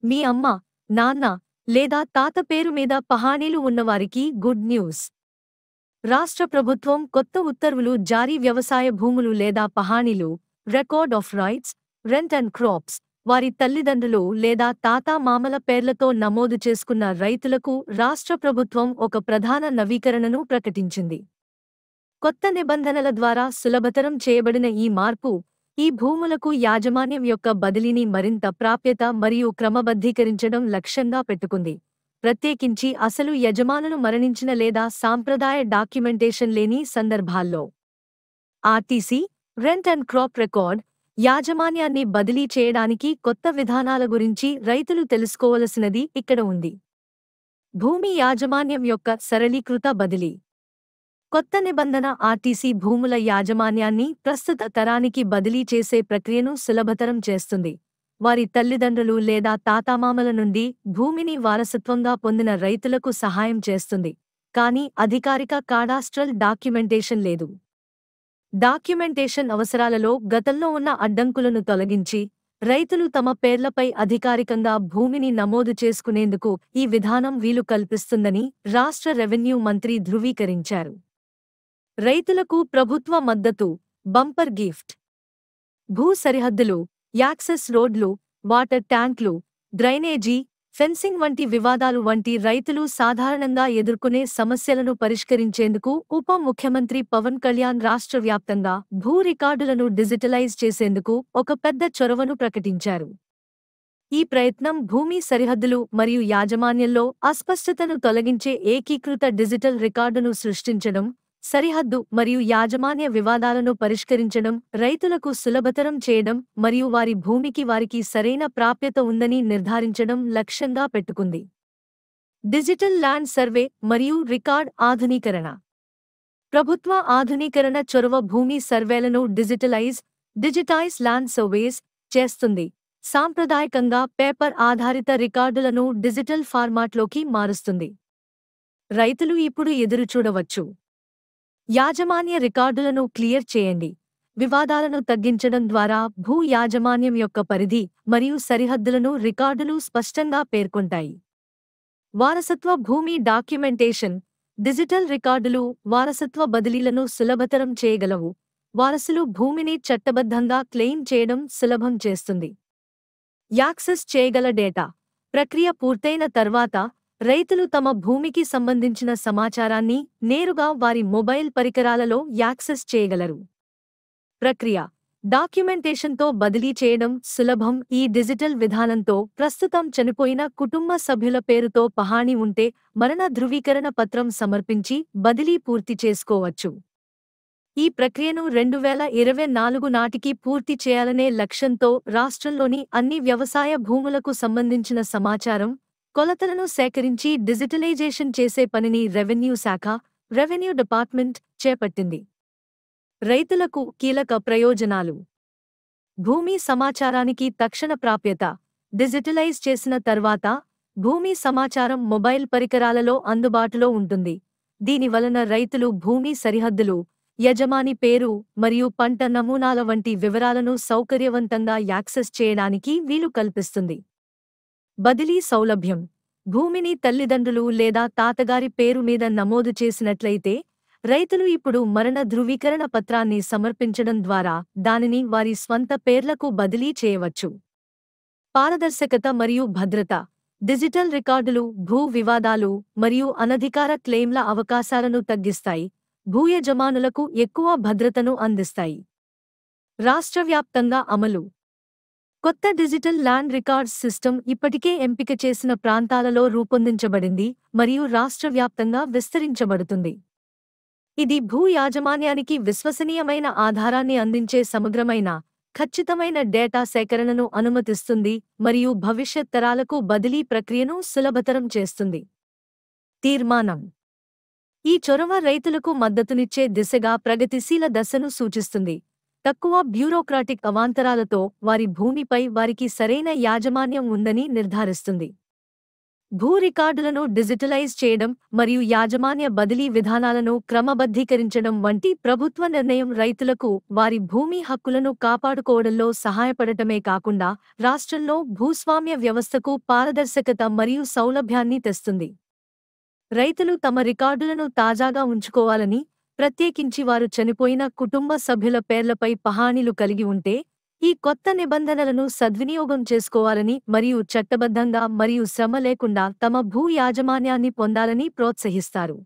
మీ అమ్మ, నాన్న లేదా తాత పేరు మీద పహాణీలు ఉన్నవారికి గుడ్ న్యూస్. రాష్ట్ర ప్రభుత్వం కొత్త ఉత్తర్వులు జారీ వ్యవసాయ భూములు లేదా పహాణీలు record of rights, rent and crops వారి తల్లిదండ్రులు లేదా తాతామామల పేర్లతో నమోదు చేసుకున్న రైతులకు రాష్ట్ర ప్రభుత్వం ఒక ప్రధాన నవీకరణను ప్రకటించింది. కొత్త నిబంధనల ద్వారా సులభతరం చేయబడిన ఈ మార్పు ఈ భూములకు యాజమాన్యం యొక్క బదిలీని మరింత ప్రాప్యత మరియు క్రమబద్ధీకరించడం లక్ష్యంగా పెట్టుకుంది, ప్రత్యేకించి అసలు యజమానులు మరణించిన లేదా సాంప్రదాయ డాక్యుమెంటేషన్ లేని సందర్భాల్లో. RTC, rent and crop record యాజమాన్యాన్ని బదిలీ చేయడానికి కొత్త విధానాల గురించి రైతులు తెలుసుకోవలసినది ఇక్కడ ఉంది. భూమి యాజమాన్యం యొక్క సరళీకృత బదిలీ. కొత్త నిబంధన ఆర్టీసీ భూముల యాజమాన్యాన్ని ప్రస్తుత తరానికి బదిలీ చేసే ప్రక్రియను సులభతరం చేస్తుంది. వారి తల్లిదండ్రులు లేదా తాతామామల నుండి భూమిని వారసత్వంగా పొందిన రైతులకు సహాయం చేస్తుంది, కానీ అధికారిక కాడాస్ట్రల్ డాక్యుమెంటేషన్ లేదు. డాక్యుమెంటేషన్ అవసరాలలో గతంలో ఉన్న అడ్డంకులను తొలగించి రైతులు తమ పేర్లపై అధికారికంగా భూమిని నమోదు చేసుకునేందుకు ఈ విధానం వీలు కల్పిస్తుందని రాష్ట్ర రెవెన్యూ మంత్రి ధృవీకరించారు. రైతులకు ప్రభుత్వ మద్దతు, బంపర్ గిఫ్ట్. భూ సరిహద్దులు, యాక్సెస్ రోడ్లు, వాటర్ ట్యాంక్లు, డ్రైనేజీ, ఫెన్సింగ్ వంటి వివాదాలు వంటి రైతులు సాధారణంగా ఎదుర్కొనే సమస్యలను పరిష్కరించేందుకు ఉప ముఖ్యమంత్రి పవన్ కళ్యాణ్ రాష్ట్ర వ్యాప్తంగా భూ రికార్డులను డిజిటలైజ్ చేసేందుకు ఒక పెద్ద చొరవను ప్రకటించారు. ఈ ప్రయత్నం భూమి సరిహద్దులు మరియు యాజమాన్యంలో అస్పష్టతను తొలగించే ఏకీకృత డిజిటల్ రికార్డును సృష్టించడం, సరిహద్దు మరియు యాజమాన్య వివాదాలను పరిష్కరించడం, రైతులకు సులభతరం చేయడం మరియు వారి భూమికి వారికి సరైన ప్రాప్యత ఉందని నిర్ధారించడం లక్ష్యంగా పెట్టుకుంది. డిజిటల్ ల్యాండ్ సర్వే మరియు రికార్డ్ ఆధునీకరణ. ప్రభుత్వ ఆధునీకరణ చొరవ భూమి సర్వేలను డిజిటైజ్ ల్యాండ్ సర్వేస్ చేస్తుంది, సాంప్రదాయకంగా పేపర్ ఆధారిత రికార్డులను డిజిటల్ ఫార్మాట్లోకి మారుస్తుంది. రైతులు ఇప్పుడు ఎదురుచూడవచ్చు. యాజమాన్య రికార్డులను క్లియర్ చేయండి. వివాదాలను తగ్గించడం ద్వారా భూ యాజమాన్యం యొక్క పరిధి మరియు సరిహద్దులను రికార్డులు స్పష్టంగా పేర్కొంటాయి. వారసత్వ భూమి డాక్యుమెంటేషన్. డిజిటల్ రికార్డులు వారసత్వ బదిలీలను సులభతరం చేయగలవు. వారసులు భూమిని చట్టబద్ధంగా క్లెయిమ్ చేయడం సులభం చేస్తుంది. యాక్సెస్ చేయగల డేటా. ప్రక్రియ పూర్తయిన తర్వాత రైతులు తమ భూమికి సంబంధించిన సమాచారాన్ని నేరుగా వారి మొబైల్ పరికరాలలో యాక్సెస్ చేయగలరు. ప్రక్రియ. డాక్యుమెంటేషన్తో బదిలీ చేయడం సులభం. ఈ డిజిటల్ విధానంతో ప్రస్తుతం చనిపోయిన కుటుంబ సభ్యుల పేరుతో పహాణీ ఉంటే మరణ ధృవీకరణ పత్రం సమర్పించి బదిలీ పూర్తి చేసుకోవచ్చు. ఈ ప్రక్రియను 2024 నాటికి పూర్తి చేయాలనే లక్ష్యంతో రాష్ట్రంలోని అన్ని వ్యవసాయ భూములకు సంబంధించిన సమాచారం, కొలతలను సేకరించి డిజిటలైజేషన్ చేసే పనిని రెవెన్యూ శాఖ, రెవెన్యూ డిపార్ట్మెంట్ చేపట్టింది. రైతులకు కీలక ప్రయోజనాలు. భూమి సమాచారానికి తక్షణ ప్రాప్యత. డిజిటలైజ్ చేసిన తర్వాత భూమి సమాచారం మొబైల్ పరికరాలలో అందుబాటులో ఉంటుంది. దీనివలన రైతులు భూమి సరిహద్దులు, యజమాని పేరు మరియు పంట నమూనాల వంటి వివరాలను సౌకర్యవంతంగా యాక్సెస్ చేయడానికి వీలు కల్పిస్తుంది. బదిలీ సౌలభ్యం. భూమిని తల్లిదండ్రులు లేదా తాతగారి పేరు మీద నమోదు చేసినట్లయితే రైతులు ఇప్పుడు మరణ ధృవీకరణ పత్రాన్ని సమర్పించడం ద్వారా దానిని వారి స్వంత పేర్లకు బదిలీ చేయవచ్చు. పారదర్శకత మరియు భద్రత. డిజిటల్ రికార్డులు భూ వివాదాలు మరియు అనధికార క్లెయిమ్ల అవకాశాలను తగ్గిస్తాయి, భూయజమానులకు ఎక్కువ భద్రతను అందిస్తాయి. రాష్ట్రవ్యాప్తంగా అమలు. కొత్త డిజిటల్ ల్యాండ్ రికార్డ్స్ సిస్టమ్ ఇప్పటికే ఎంపిక చేసిన ప్రాంతాలలో రూపొందించబడింది మరియు రాష్ట్రవ్యాప్తంగా విస్తరించబడుతుంది. ఇది భూ యాజమాన్యానికి విశ్వసనీయమైన ఆధారాన్ని అందించే సమగ్రమైన, ఖచ్చితమైన డేటా సేకరణను అనుమతిస్తుంది మరియు భవిష్యత్ తరాలకు బదిలీ ప్రక్రియను సులభతరం చేస్తుంది. తీర్మానం. ఈ చొరవ రైతులకు మద్దతునిచ్చే దిశగా ప్రగతిశీల దశను సూచిస్తుంది. తక్కువ బ్యూరోక్రాటిక్ అవాంతరాలతో వారి భూమిపై వారికి సరైన యాజమాన్యం ఉందని నిర్ధారిస్తుంది. భూ రికార్డులను డిజిటలైజ్ చేయడం మరియు యాజమాన్య బదిలీ విధానాలను క్రమబద్ధీకరించడం వంటి ప్రభుత్వ నిర్ణయం రైతులకు వారి భూమి హక్కులను కాపాడుకోవడంలో సహాయపడటమే కాకుండా రాష్ట్రంలో భూస్వామ్య వ్యవస్థకు పారదర్శకత మరియు సౌలభ్యాన్ని తెస్తుంది. రైతులు తమ రికార్డులను తాజాగా ఉంచుకోవాలని, ప్రత్యేకించి వారు చనిపోయిన కుటుంబ సభ్యుల పేర్లపై పహాణీలు కలిగి ఉంటే, ఈ కొత్త నిబంధనలను సద్వినియోగం చేసుకోవాలని మరియు చట్టబద్ధంగా మరియు శ్రమ లేకుండా తమ భూ యాజమాన్యాన్ని పొందాలని ప్రోత్సహిస్తారు.